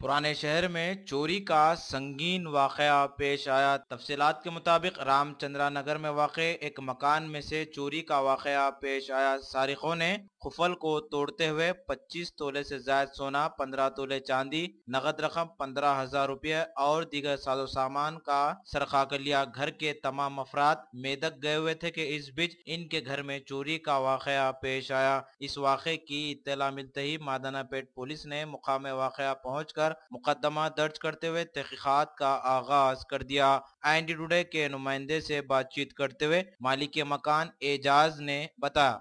पुराने शहर में चोरी का संगीन वाकया पेश आया। तफसीलात के मुताबिक रामचंद्रा नगर में वाक़े एक मकान में से चोरी का वाकया पेश आया। सारिकों ने खुफल को तोड़ते हुए 25 तोले से ज्यादा सोना, 15 तोले चांदी, नगद रकम 15,000 रुपये और दीगर साजो सामान का सरखा कर लिया। घर के तमाम अफराद मेदक गए हुए थे कि इस बीच इनके घर में चोरी का वाकया पेश आया। इस वाक़े की इत्तला मिलते ही मादाना पेट पुलिस ने मुकाम वाकया पहुंचकर मुकदमा दर्ज करते हुए तहकीकात का आगाज कर दिया। IND टुडे के नुमाइंदे से बातचीत करते हुए मालिक मकान एजाज ने बताया,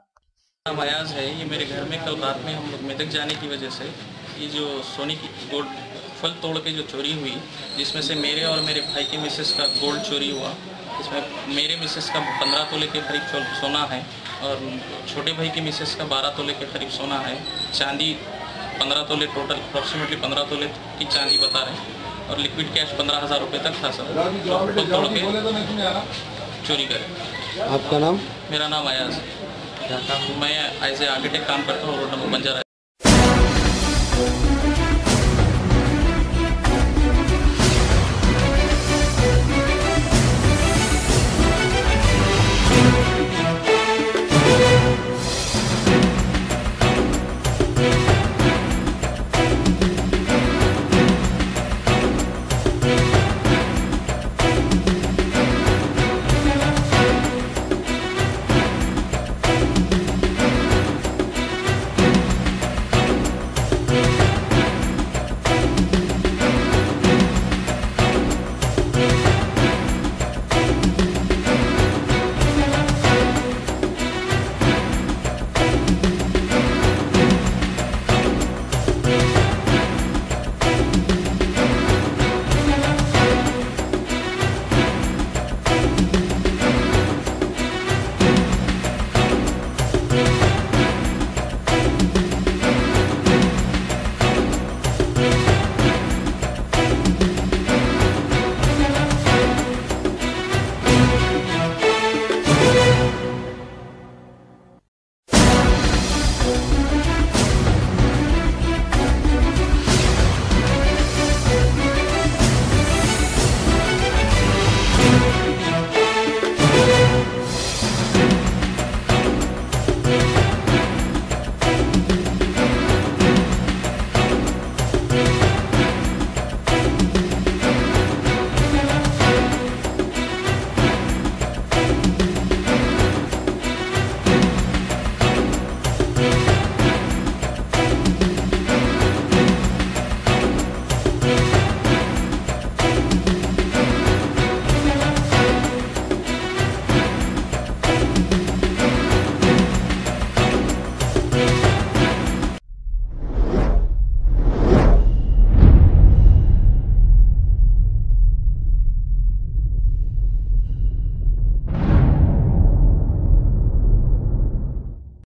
नाम अयाज है। ये मेरे घर में कल रात में हम लोग मेदक जाने की वजह से ये जो सोने की गोल्ड फल तोड़ के जो चोरी हुई, जिसमें से मेरे और मेरे भाई की मिसेस का गोल्ड चोरी हुआ। इसमें मेरे मिसेस का 15 तोले के करीब सोना है और छोटे भाई की मिसेस का 12 तोले के करीब सोना है। चांदी 15 तोले, टोटल अप्रॉक्सीमेटली 15 तोले की चांदी बता रहे हैं और लिक्विड कैश 15,000 रुपये तक था सर। फल तोड़ के चोरी करे। आपका नाम? मेरा नाम अयाज है। मैं एज ए आर्किटेक्ट काम करता हूँ रोड नंबर बंजारा।